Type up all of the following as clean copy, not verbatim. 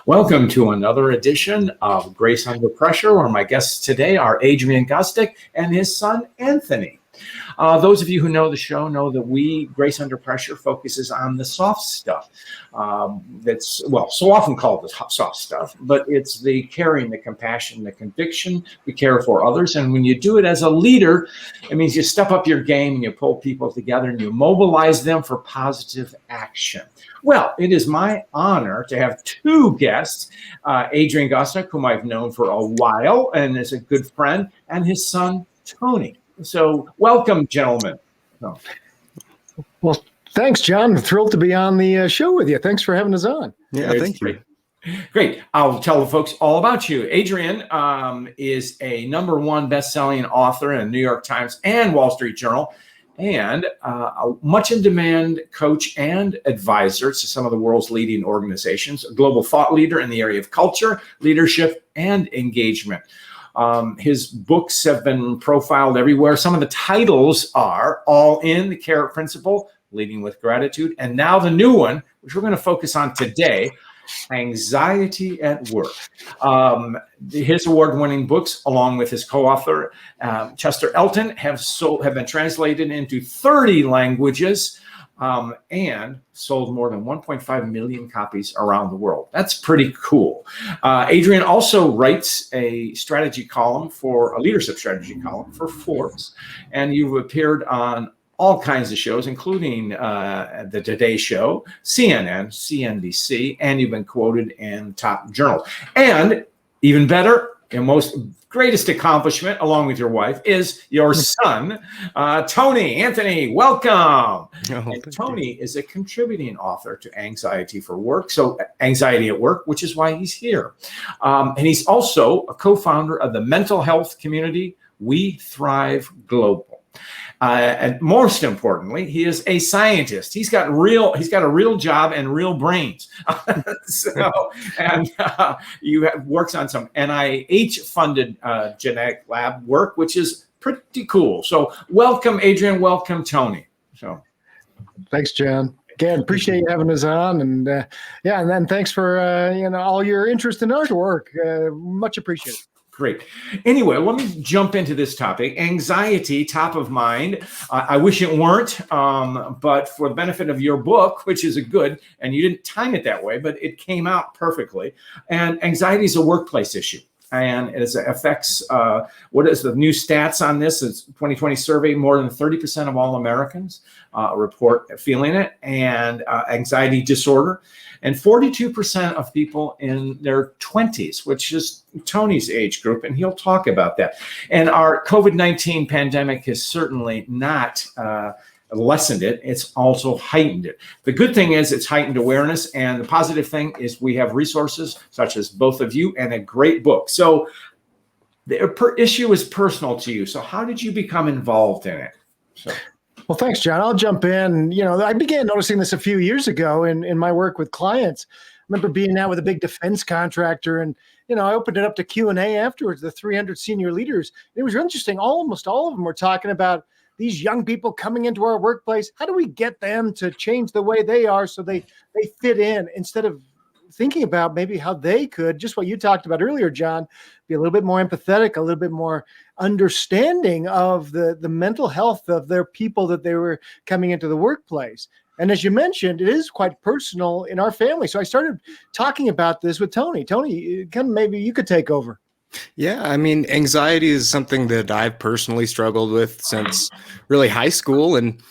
Welcome to another edition of Grace Under Pressure, where my guests today are Adrian Gostick and his son, Anthony. Those of you who know the show know that Grace Under Pressure, focuses on the soft stuff. That's, well, so often called the soft stuff, but it's the caring, the compassion, the conviction, the care for others. And when you do it as a leader, it means you step up your game and you pull people together and you mobilize them for positive action. Well, it is my honor to have two guests, Adrian Gostick, whom I've known for a while and is a good friend, and his son, Tony. So welcome, gentlemen. Oh. Well, thanks, John. I'm thrilled to be on the show with you. Thanks for having us on. Yeah, thank you. Great. I'll tell the folks all about you. Adrian is a #1 best-selling author in the New York Times and Wall Street Journal, and a much in-demand coach and advisor to some of the world's leading organizations, a global thought leader in the area of culture, leadership, and engagement. His books have been profiled everywhere. Some of the titles are All In, The Carrot Principle, Leading with Gratitude, and now the new one, which we're going to focus on today, Anxiety at Work. His award-winning books, along with his co-author, Chester Elton, have been translated into 30 languages and sold more than 1.5 million copies around the world. That's pretty cool. Adrian also writes a leadership strategy column for Forbes, and you've appeared on all kinds of shows, including the Today Show, CNN, CNBC, and you've been quoted in top journals. And even better, your most greatest accomplishment, along with your wife, is your son, Tony. Anthony, welcome. And Tony is a contributing author to Anxiety for Work, so Anxiety at Work, which is why he's here. And he's also a co-founder of the mental health community, WeThriveTogether.Global. And most importantly, he is a scientist. He's got a real job and real brains. Works on some NIH-funded genetic lab work, which is pretty cool. So welcome, Adrian. Welcome, Tony. So, thanks, John. Again, appreciate you having us on, and and then thanks for all your interest in our work. Much appreciated. Great. Anyway, let me jump into this topic. Anxiety, top of mind. I wish it weren't, but for the benefit of your book, which is and you didn't time it that way, but it came out perfectly. And anxiety is a workplace issue. And it affects, what is the new stats on this? It's 2020 survey, more than 30% of all Americans report feeling it, and anxiety disorder. And 42% of people in their 20s, which is Tony's age group, and he'll talk about that. And our COVID-19 pandemic has certainly not lessened it. It's also heightened it. The good thing is it's heightened awareness, and the positive thing is we have resources such as both of you and a great book. So the issue is personal to you. So how did you become involved in it? Well, thanks, John. I'll jump in. I began noticing this a few years ago in my work with clients. I remember being out with a big defense contractor, and I opened it up to Q&A afterwards, the 300 senior leaders. It was interesting. Almost all of them were talking about these young people coming into our workplace. How do we get them to change the way they are so they fit in, instead of thinking about maybe how they could, just what you talked about earlier, John, be a little bit more empathetic, a little bit more understanding of the mental health of their people that they were coming into the workplace. And as you mentioned, it is quite personal in our family. So I started talking about this with Tony. Tony, maybe you could take over. Yeah, I mean, anxiety is something that I've personally struggled with since really high school, and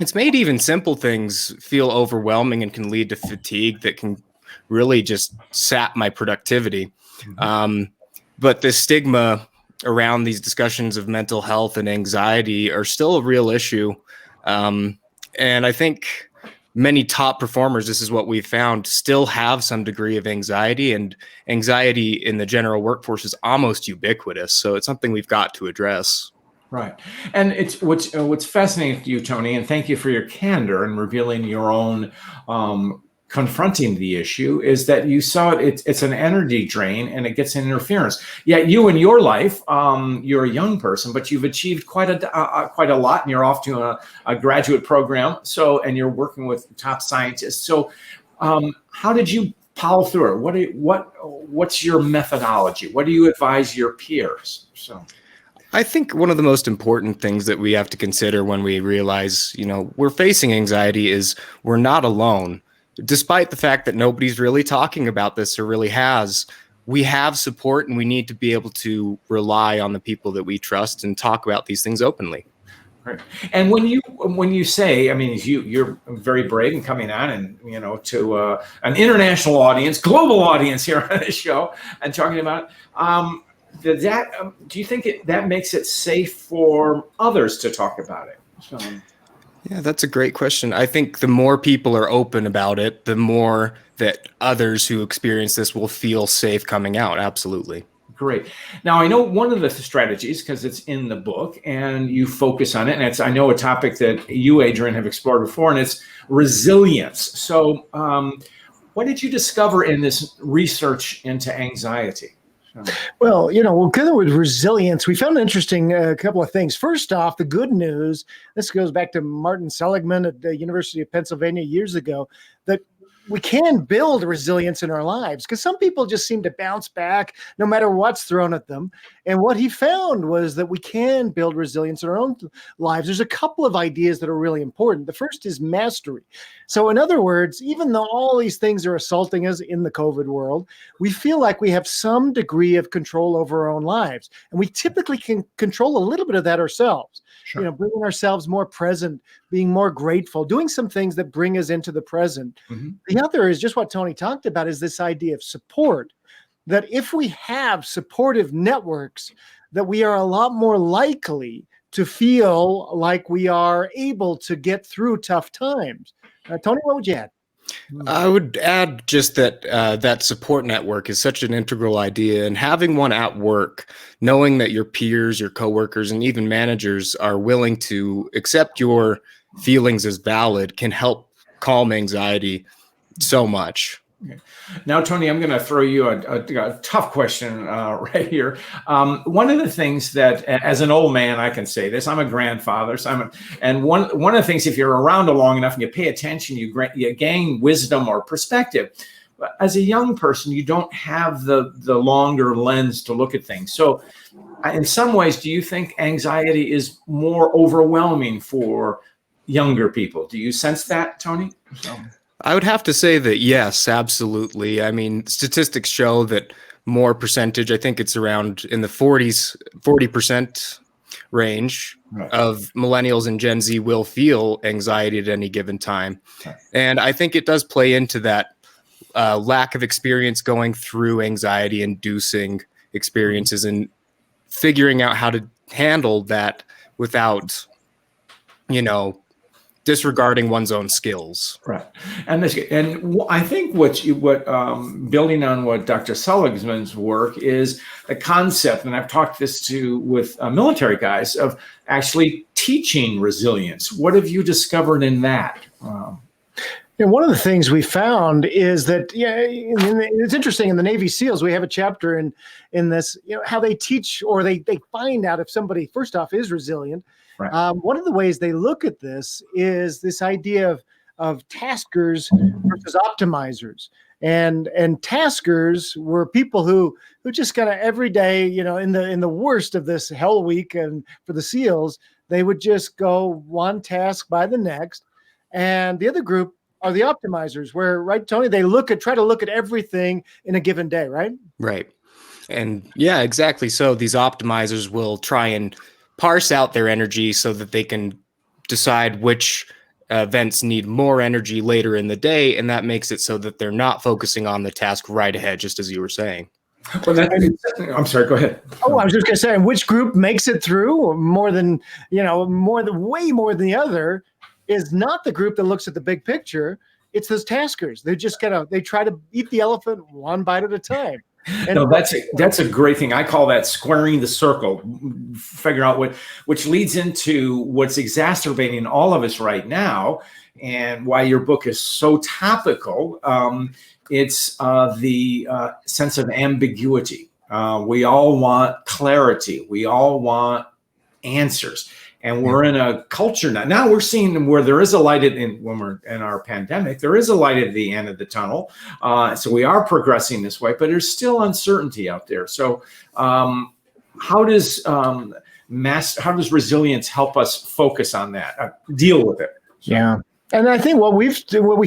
it's made even simple things feel overwhelming and can lead to fatigue that can really just sap my productivity. But the stigma around these discussions of mental health and anxiety are still a real issue. And I think many top performers, this is what we've found, still have some degree of anxiety, and anxiety in the general workforce is almost ubiquitous. So it's something we've got to address. Right. And it's what's fascinating to you, Tony, and thank you for your candor in revealing your own confronting the issue, is that you saw it's an energy drain and it gets an interference. Yet you in your life, you're a young person, but you've achieved quite a lot, and you're off to a graduate program. And you're working with top scientists. So how did you plow through it? What's your methodology? What do you advise your peers? So I think one of the most important things that we have to consider when we realize, we're facing anxiety is we're not alone. Despite the fact that nobody's really talking about this or really has, we have support, and we need to be able to rely on the people that we trust and talk about these things openly. Right. And when you say, I mean, you're very brave in coming on and, to an international audience, global audience here on this show and talking about do you think that makes it safe for others to talk about it? So, yeah, that's a great question. I think the more people are open about it, the more that others who experience this will feel safe coming out. Absolutely. Great. Now, I know one of the strategies, because it's in the book and you focus on it, and it's, I know, a topic that you, Adrian, have explored before, and it's resilience. So what did you discover in this research into anxiety? Well, together with resilience, we found an interesting couple of things. First off, the good news, this goes back to Martin Seligman at the University of Pennsylvania years ago, that we can build resilience in our lives, because some people just seem to bounce back no matter what's thrown at them. And what he found was that we can build resilience in our own lives. There's a couple of ideas that are really important. The first is mastery. So in other words, even though all these things are assaulting us in the COVID world, we feel like we have some degree of control over our own lives. And we typically can control a little bit of that ourselves. Sure. Bringing ourselves more present, being more grateful, doing some things that bring us into the present. Mm-hmm. The other is just what Tony talked about, is this idea of support, that if we have supportive networks, that we are a lot more likely to feel like we are able to get through tough times. Tony, what would you add? I would add just that that support network is such an integral idea, and having one at work, knowing that your peers, your coworkers, and even managers are willing to accept your feelings as valid can help calm anxiety so much. Okay. Now, Tony, I'm going to throw you a tough question right here. One of the things that, as an old man, I can say this. I'm a grandfather, and one of the things, if you're around long enough and you pay attention, you gain wisdom or perspective. But as a young person, you don't have the longer lens to look at things. So, in some ways, do you think anxiety is more overwhelming for younger people? Do you sense that, Tony? So. I would have to say that yes, absolutely. I mean, statistics show that more percentage, I think it's around in the 40% range, right, of millennials and Gen Z will feel anxiety at any given time. Okay. And I think it does play into that lack of experience going through anxiety-inducing experiences and figuring out how to handle that without, disregarding one's own skills. Right. And I think what building on what Dr. Seligman's work is the concept, and I've talked this with military guys, of actually teaching resilience. What have you discovered in that? One of the things we found is that, it's interesting, in the Navy SEALs, we have a chapter in this, how they teach, or they find out if somebody, first off, is resilient. Right. One of the ways they look at this is this idea of taskers versus optimizers. And taskers were people who just kind of every day, in the worst of this hell week, and for the SEALs, they would just go one task by the next. And the other group are the optimizers, where, right, Tony, they try to look at everything in a given day, right? Right. And yeah, exactly. So these optimizers will try and parse out their energy so that they can decide which events need more energy later in the day. And that makes it so that they're not focusing on the task right ahead, just as you were saying. Well, I'm sorry, go ahead. Oh, I was just going to say, which group makes it through way more than the other is not the group that looks at the big picture. It's those taskers. They try to eat the elephant one bite at a time. No, that's a great thing. I call that squaring the circle. Figure out which leads into what's exacerbating all of us right now, and why your book is so topical. It's the sense of ambiguity. We all want clarity. We all want answers. And we're in a culture now. Now we're seeing where there is a light when we're in our pandemic, there is a light at the end of the tunnel. So we are progressing this way, but there's still uncertainty out there. So how does resilience help us focus on that, deal with it? So. Yeah. And I think what we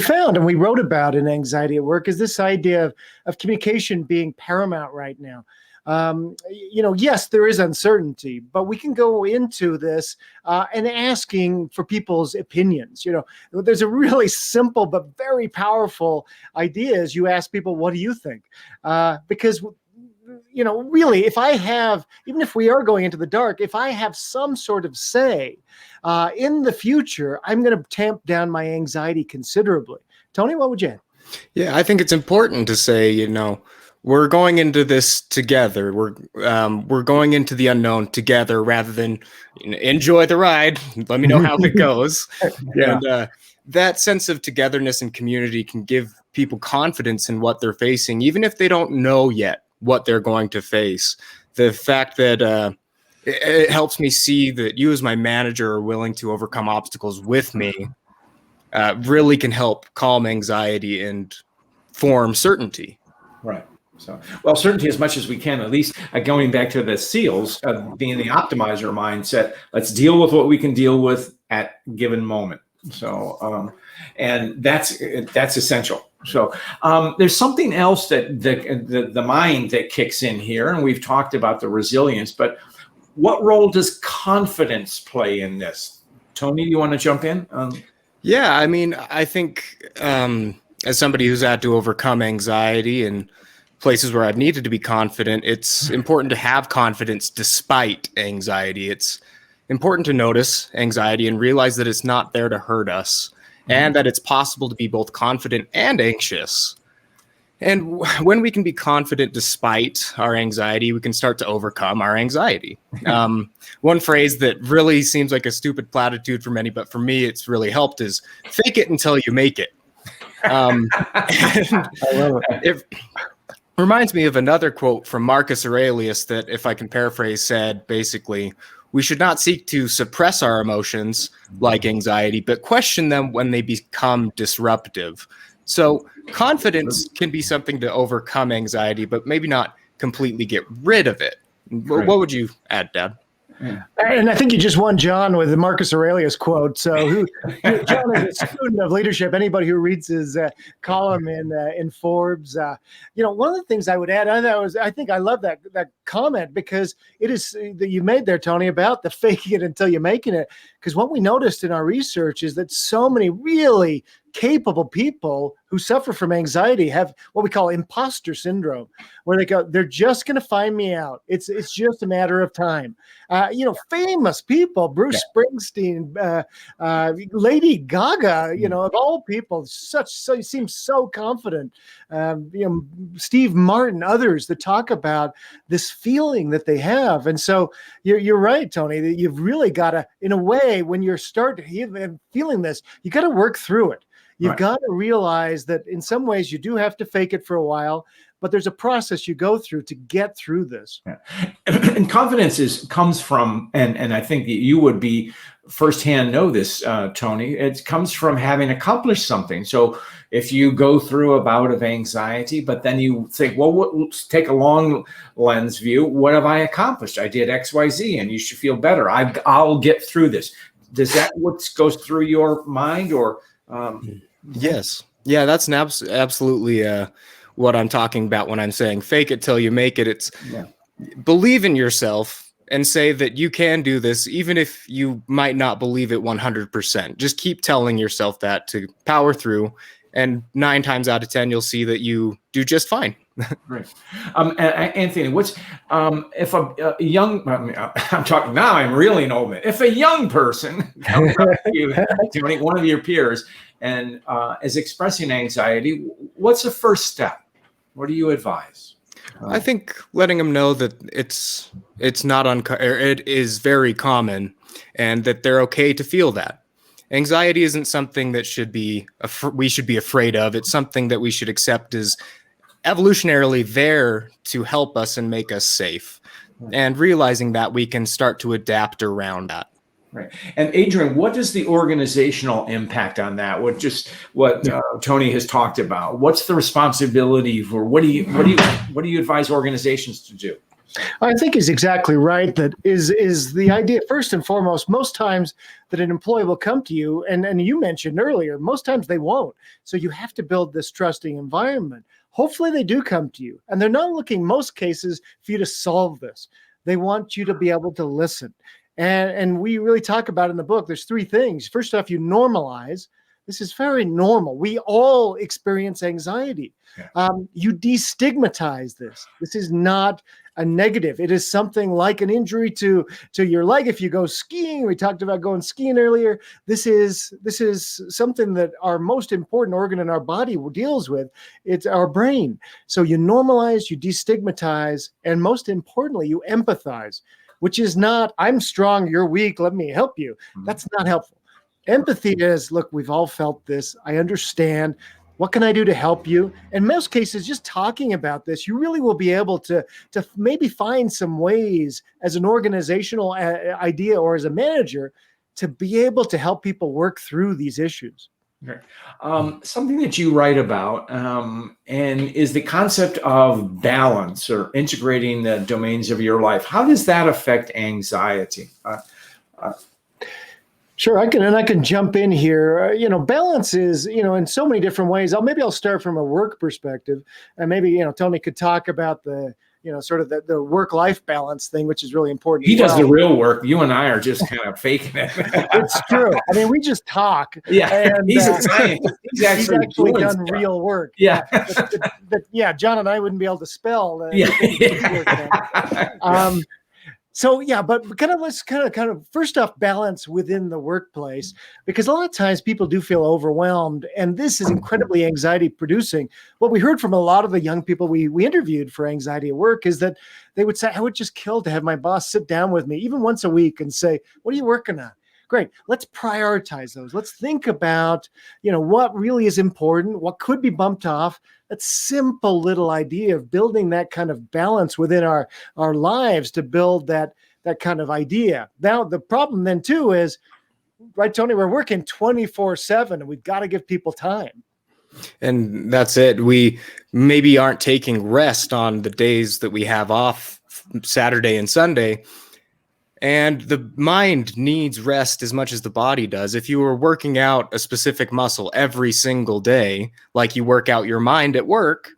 found and we wrote about in Anxiety at Work is this idea of communication being paramount right now. Yes, there is uncertainty, but we can go into this and asking for people's opinions. There's a really simple but very powerful idea is you ask people, what do you think? Because really, even if we are going into the dark, if I have some sort of say in the future, I'm going to tamp down my anxiety considerably. Tony, what would you add? Yeah, I think it's important to say, we're going into this together. We're going into the unknown together rather than enjoy the ride. Let me know how it goes. Yeah. And that sense of togetherness and community can give people confidence in what they're facing, even if they don't know yet what they're going to face. The fact that it helps me see that you as my manager are willing to overcome obstacles with me really can help calm anxiety and form certainty. Right. So, well, certainty as much as we can, at least going back to the SEALs, being the optimizer mindset, let's deal with what we can deal with at a given moment. So, and that's essential. So there's something else that the mind that kicks in here, and we've talked about the resilience, but what role does confidence play in this? Tony, do you want to jump in? Yeah, I mean, I think as somebody who's had to overcome anxiety and places where I've needed to be confident, it's important to have confidence despite anxiety. It's important to notice anxiety and realize that it's not there to hurt us, and that it's possible to be both confident and anxious. And when we can be confident despite our anxiety, we can start to overcome our anxiety. One phrase that really seems like a stupid platitude for many, but for me, it's really helped is fake it until you make it. I love it. It reminds me of another quote from Marcus Aurelius that, if I can paraphrase, said basically, we should not seek to suppress our emotions like anxiety, but question them when they become disruptive. So confidence can be something to overcome anxiety, but maybe not completely get rid of it. Right. What would you add, Dad? Yeah. And I think you just won John with the Marcus Aurelius quote. So John is a student of leadership. Anybody who reads his column in Forbes, one of the things I would add, I think I love that comment, because it is that you made there, Tony, about the faking it until you're making it. Because what we noticed in our research is that so many really capable people who suffer from anxiety have what we call imposter syndrome, where they go, they're just going to find me out. It's just a matter of time. Famous people, Bruce Springsteen, Lady Gaga, of all people, seems so confident. Steve Martin, others that talk about this feeling that they have. And so you're right, Tony, that you've really got to, in a way, when you start feeling this, you got to work through it. You've got to realize that in some ways you do have to fake it for a while, but there's a process you go through to get through this. Yeah. And confidence comes from, and I think that you would be firsthand know this, Tony, it comes from having accomplished something. So if you go through a bout of anxiety, but then you think, well, take a long lens view. What have I accomplished? I did X, Y, Z, and you should feel better. I'll get through this. Does that what goes through your mind, or? Yes. Yeah, that's absolutely what I'm talking about when I'm saying fake it till you make it. It's believe in yourself and say that you can do this, even if you might not believe it 100%. Just keep telling yourself that to power through. And 9 times out of 10, you'll see that you do just fine. Right. Anthony, what's if a young, I'm talking now, I'm really an old man. If a young person comes up to you, to one of your peers, and is expressing anxiety, what's the first step? What do you advise? I think letting them know that it's not it is very common, and that they're okay to feel that. Anxiety isn't something that we should be afraid of. It's something that we should accept as evolutionarily there to help us and make us safe. And realizing that we can start to adapt around that. Right. And Adrian, what is the organizational impact on that? What Tony has talked about? What's the responsibility for what do you advise organizations to do? I think he's exactly right. That is the idea, first and foremost, most times that an employee will come to you, and you mentioned earlier, most times they won't. So you have to build this trusting environment. Hopefully they do come to you, and they're not looking, most cases, for you to solve this. They want you to be able to listen. And we really talk about in the book, there's three things. First off, you normalize. This is very normal. We all experience anxiety. Yeah. You destigmatize this. This is not a negative. It is something like an injury to your leg. If you go skiing, we talked about going skiing earlier. This is something that our most important organ in our body deals with. It's our brain. So you normalize, you destigmatize, and most importantly, you empathize, which is not, I'm strong, you're weak, let me help you. That's not helpful. Empathy is, look, we've all felt this. I understand. What can I do to help you? In most cases, just talking about this, you really will be able to maybe find some ways as an organizational idea or as a manager to be able to help people work through these issues. Okay. Something that you write about and is the concept of balance or integrating the domains of your life. How does that affect anxiety? Sure, I can jump in here. Balance is, in so many different ways. I'll start from a work perspective, and maybe, Tony could talk about the, sort of the work-life balance thing, which is really important. He does the real work. You and I are just kind of faking it. It's true. I mean, we just talk. Yeah, and, he's a scientist. He's actually done stuff. real work. Yeah. Yeah, John and I wouldn't be able to spell. So yeah, but let's kind of first off balance within the workplace, because a lot of times people do feel overwhelmed, and this is incredibly anxiety producing. What we heard from a lot of the young people we interviewed for anxiety at work is that they would say, I would just kill to have my boss sit down with me even once a week and say, what are you working on? Great. Let's prioritize those. Let's think about, what really is important, what could be bumped off. That simple little idea of building that kind of balance within our lives to build that kind of idea. Now, the problem then too is, right, Tony, we're working 24/7 and we've got to give people time. And that's it. We maybe aren't taking rest on the days that we have off, Saturday and Sunday. And the mind needs rest as much as the body does. If you were working out a specific muscle every single day, like you work out your mind at work,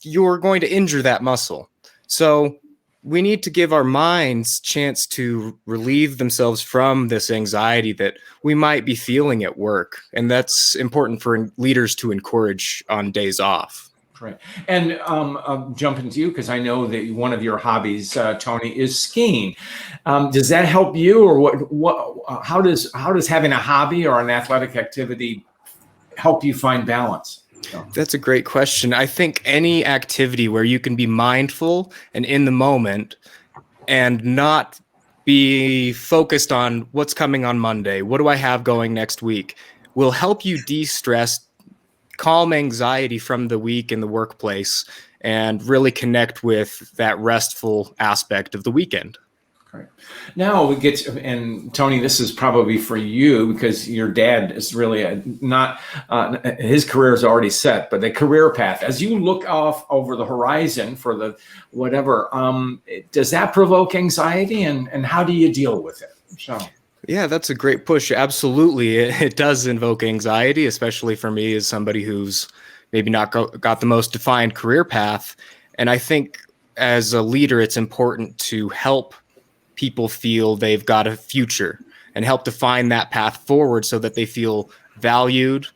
you're going to injure that muscle. So we need to give our minds chance to relieve themselves from this anxiety that we might be feeling at work. And that's important for leaders to encourage on days off. Right. And jump into you, because I know that one of your hobbies, Tony, is skiing. Does that help you, or how does having a hobby or an athletic activity help you find balance? That's a great question. I think any activity where you can be mindful and in the moment and not be focused on what's coming on Monday, what do I have going next week, will help you de-stress, calm anxiety from the week in the workplace, and really connect with that restful aspect of the weekend. Right. Now we get to, and Tony, this is probably for you because your dad is really not, his career is already set, but the career path, as you look off over the horizon for the whatever, does that provoke anxiety, and how do you deal with it? So. Yeah, that's a great push. Absolutely. It does invoke anxiety, especially for me as somebody who's maybe not got the most defined career path. And I think as a leader, it's important to help people feel they've got a future and help define that path forward so that they feel valued,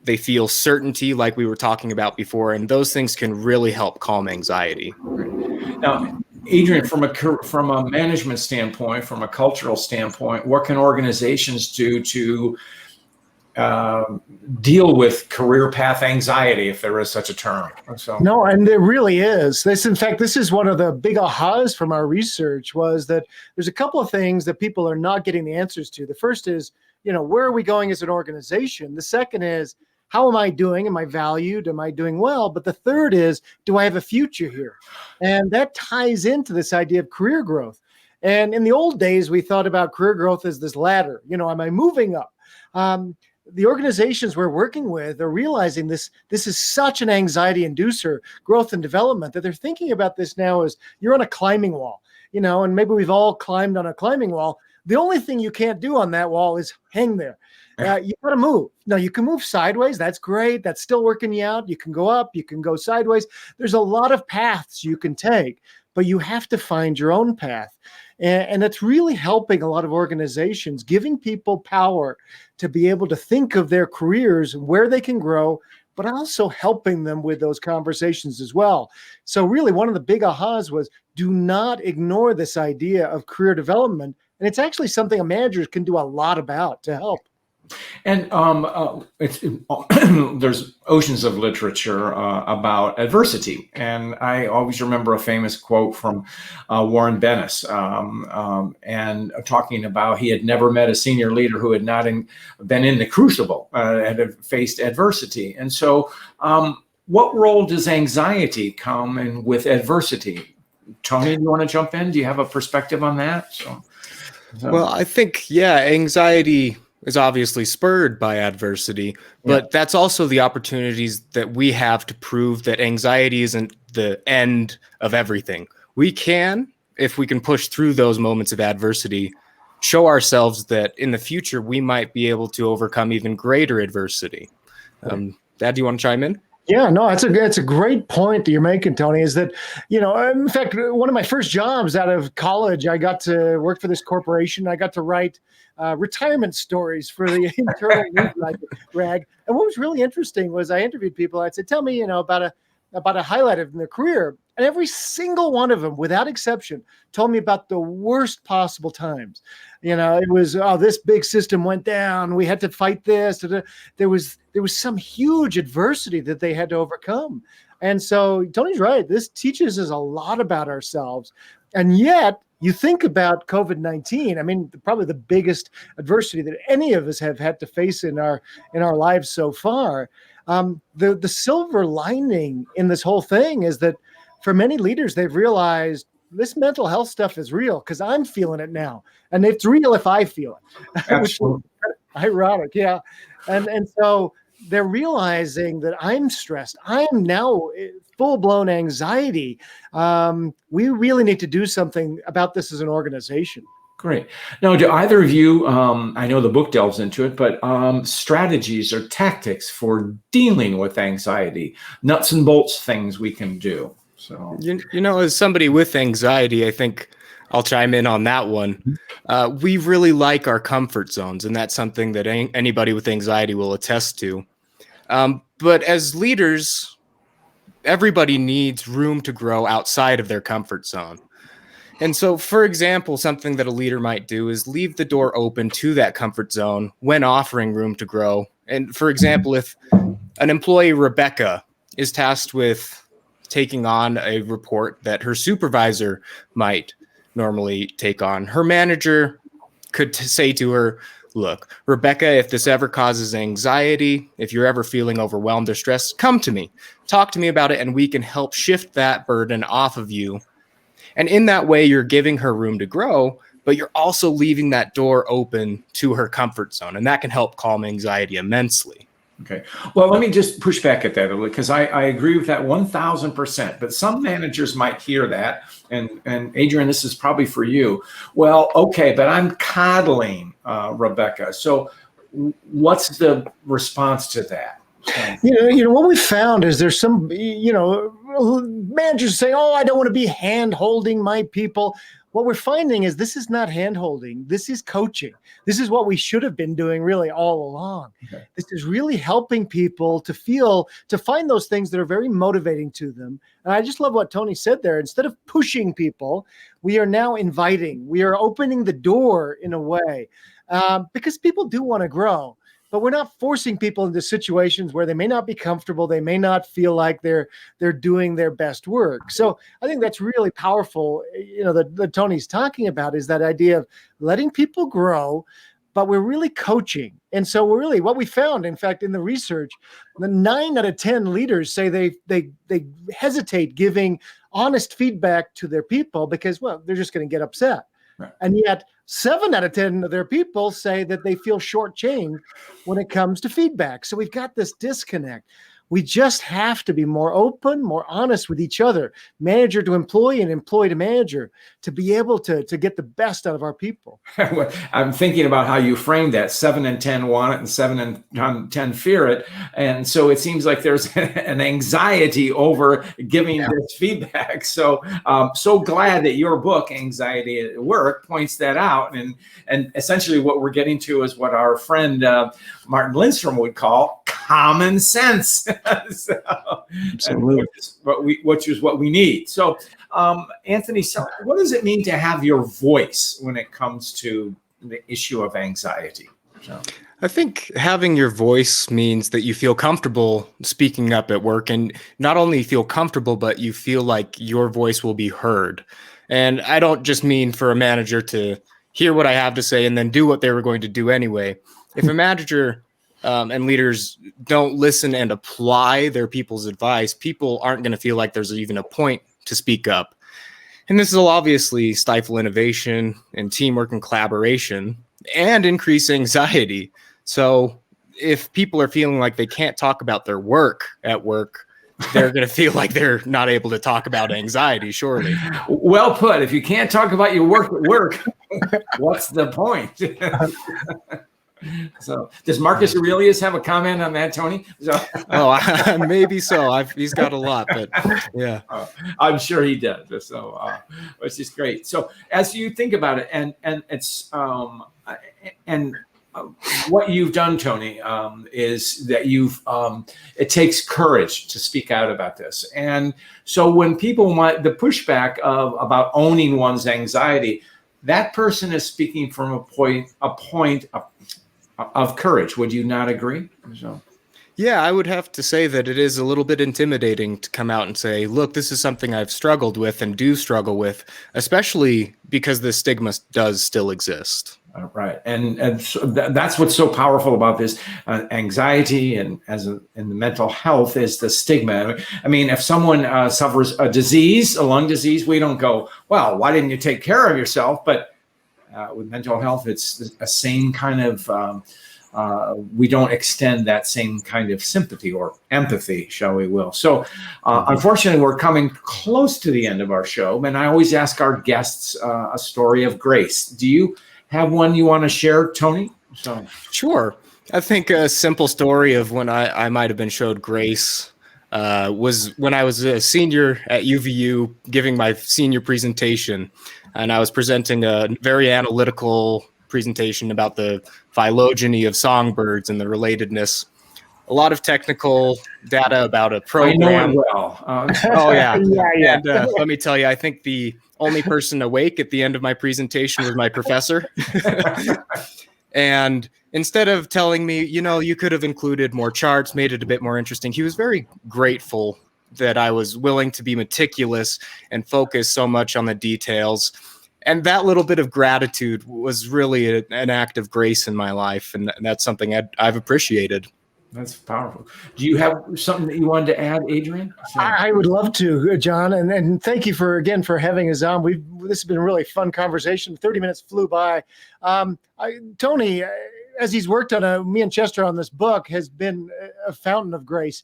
they feel certainty like we were talking about before, and those things can really help calm anxiety. Now, Adrian, from a management standpoint, from a cultural standpoint, what can organizations do to deal with career path anxiety, if there is such a term? So. No, and there really is. In fact, this is one of the big ahas from our research, was that there's a couple of things that people are not getting the answers to. The first is, where are we going as an organization? The second is, how am I doing? Am I valued? Am I doing well? But the third is, do I have a future here? And that ties into this idea of career growth. And in the old days, we thought about career growth as this ladder. Am I moving up? The organizations we're working with are realizing this is such an anxiety inducer, growth and development, that they're thinking about this now as you're on a climbing wall, and maybe we've all climbed on a climbing wall. The only thing you can't do on that wall is hang there. You got to move. Now, you can move sideways. That's great. That's still working you out. You can go up. You can go sideways. There's a lot of paths you can take, but you have to find your own path. And it's really helping a lot of organizations, giving people power to be able to think of their careers, where they can grow, but also helping them with those conversations as well. So really, one of the big ahas was, do not ignore this idea of career development. And it's actually something a manager can do a lot about to help. And there's oceans of literature about adversity. And I always remember a famous quote from Warren Bennis, and talking about he had never met a senior leader who had not been in the crucible, had faced adversity. And so what role does anxiety come in with adversity? Tony, do you want to jump in? Do you have a perspective on that? Well, I think, anxiety is obviously spurred by adversity, but that's also the opportunities that we have to prove that anxiety isn't the end of everything. We can, if we can push through those moments of adversity, show ourselves that in the future we might be able to overcome even greater adversity. Dad, do you want to chime in? Yeah, no, it's a great point that you're making, Tony, is that, in fact, one of my first jobs out of college, I got to work for this corporation. I got to write retirement stories for the internal news rag. And what was really interesting was I interviewed people. I said, tell me, about a highlight of their career. And every single one of them, without exception, told me about the worst possible times. It was, this big system went down. We had to fight this. There was some huge adversity that they had to overcome. And so Tony's right. This teaches us a lot about ourselves. And yet, you think about COVID-19. I mean, probably the biggest adversity that any of us have had to face in our lives so far. The silver lining in this whole thing is that for many leaders, they've realized this mental health stuff is real because I'm feeling it now. And it's real if I feel it. Absolutely. Ironic, yeah. And so they're realizing that I'm stressed. I'm now full-blown anxiety. We really need to do something about this as an organization. Great. Now, do either of you, I know the book delves into it, but strategies or tactics for dealing with anxiety, nuts and bolts things we can do? So, as somebody with anxiety, I think I'll chime in on that one. We really like our comfort zones, and that's something that anybody with anxiety will attest to. But as leaders, everybody needs room to grow outside of their comfort zone. And so, for example, something that a leader might do is leave the door open to that comfort zone when offering room to grow. And for example, if an employee, Rebecca, is tasked with taking on a report that her supervisor might normally take on, her manager could say to her, look, Rebecca, if this ever causes anxiety, if you're ever feeling overwhelmed or stressed, come to me, talk to me about it, and we can help shift that burden off of you. And in that way, you're giving her room to grow, but you're also leaving that door open to her comfort zone. And that can help calm anxiety immensely. Okay. Well, let me just push back at that because I agree with that 1,000%. But some managers might hear that. And Adrian, this is probably for you. Well, okay, but I'm coddling Rebecca. So what's the response to that? What we found is there's some, managers say, I don't want to be hand holding my people. What we're finding is this is not hand-holding. This is coaching. This is what we should have been doing really all along. Okay. This is really helping people to find those things that are very motivating to them. And I just love what Tony said there. Instead of pushing people, we are now inviting. We are opening the door in a way because people do want to grow. But we're not forcing people into situations where they may not be comfortable. They may not feel like they're doing their best work. So I think that's really powerful. That Tony's talking about is that idea of letting people grow, but we're really coaching. And so we're really what we found, in fact, in the research, the 9 out of 10 leaders say they hesitate giving honest feedback to their people because, well, they're just going to get upset. Right. And yet 7 out of 10 of their people say that they feel shortchanged when it comes to feedback. So we've got this disconnect. We just have to be more open, more honest with each other, manager to employee and employee to manager, to be able to get the best out of our people. I'm thinking about how you framed that. 7 and 10 want it and 7 and 10 fear it. And so it seems like there's an anxiety over giving this feedback. So so glad that your book, Anxiety at Work, points that out. And essentially what we're getting to is what our friend Martin Lindstrom would call common sense. So, Absolutely. which is what we need. So, Anthony, so what does it mean to have your voice when it comes to the issue of anxiety? So. I think having your voice means that you feel comfortable speaking up at work, and not only feel comfortable, but you feel like your voice will be heard. And I don't just mean for a manager to hear what I have to say and then do what they were going to do anyway. If a manager and leaders don't listen and apply their people's advice, people aren't going to feel like there's even a point to speak up. And this will obviously stifle innovation and teamwork and collaboration and increase anxiety. So if people are feeling like they can't talk about their work at work, they're going to feel like they're not able to talk about anxiety, surely. Well put. If you can't talk about your work at work, what's the point? So does Marcus Aurelius have a comment on that, Tony? So, maybe so. He's got a lot, but yeah. I'm sure he does. So which is great. So as you think about it, and it's what you've done, Tony, is that it takes courage to speak out about this. And so when people the pushback about owning one's anxiety, that person is speaking from a point of courage. Would you not agree? So. Yeah, I would have to say that it is a little bit intimidating to come out and say, look, this is something I've struggled with and do struggle with, especially because the stigma does still exist. Right. And so that's what's so powerful about this anxiety and in the mental health is the stigma. I mean, if someone suffers a disease, a lung disease, we don't go, well, why didn't you take care of yourself? But with mental health, it's the same kind of, we don't extend that same kind of sympathy or empathy, shall we will. So unfortunately, we're coming close to the end of our show. And I always ask our guests a story of grace. Do you have one you want to share, Tony? So. Sure. I think a simple story of when I might have been showed grace was when I was a senior at UVU giving my senior presentation. And I was presenting a very analytical presentation about the phylogeny of songbirds and the relatedness. A lot of technical data about a program. I know it well. Oh, yeah. Yeah. And let me tell you, I think the only person awake at the end of my presentation was my professor. And instead of telling me, you could have included more charts, made it a bit more interesting, he was very grateful that I was willing to be meticulous and focus so much on the details. And that little bit of gratitude was really an act of grace in my life. And that's something I've appreciated. That's powerful. Do you have something that you wanted to add, Adrian? I would love to, John, and thank you for having us on. This has been a really fun conversation. 30 minutes flew by. Tony, as he's worked on me and Chester on this book, has been a fountain of grace.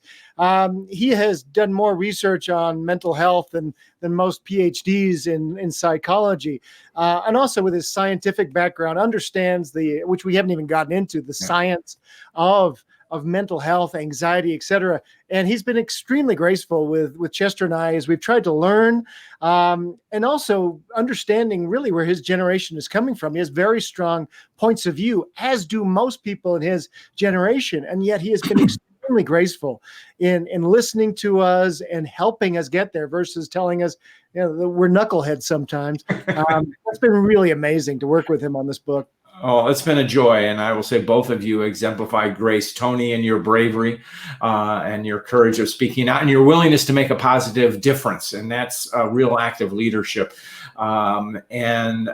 He has done more research on mental health than most PhDs in psychology, and also with his scientific background, understands which we haven't even gotten into, the science of mental health, anxiety, et cetera. And he's been extremely graceful with Chester and I as we've tried to learn and also understanding really where his generation is coming from. He has very strong points of view, as do most people in his generation. And yet he has been extremely graceful in listening to us and helping us get there versus telling us, we're knuckleheads sometimes. It's been really amazing to work with him on this book. Oh, it's been a joy. And I will say both of you exemplify grace, Tony, and your bravery and your courage of speaking out and your willingness to make a positive difference. And that's a real act of leadership. And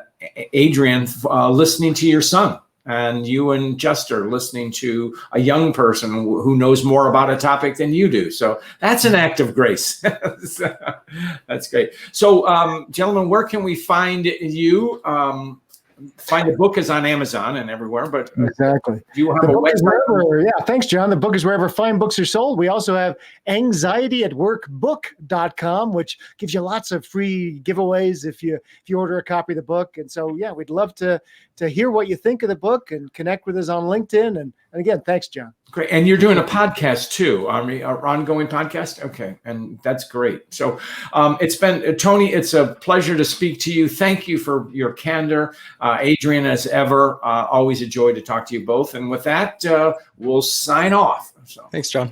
Adrian, listening to your son and you and Juster listening to a young person who knows more about a topic than you do. So that's an act of grace. That's great. So, gentlemen, where can we find you? Find the book is on Amazon and everywhere, but exactly. Do you have the a book is website? wherever, yeah, thanks, John. The book is wherever fine books are sold. We also have anxietyatworkbook.com, which gives you lots of free giveaways if you order a copy of the book. And so, yeah, we'd love to hear what you think of the book and connect with us on LinkedIn. And again, thanks, John. Great. And you're doing a podcast too, an ongoing podcast? Okay. And that's great. So it's been, Tony, it's a pleasure to speak to you. Thank you for your candor. Adrian, as ever, always a joy to talk to you both. And with that, we'll sign off. So. Thanks, John.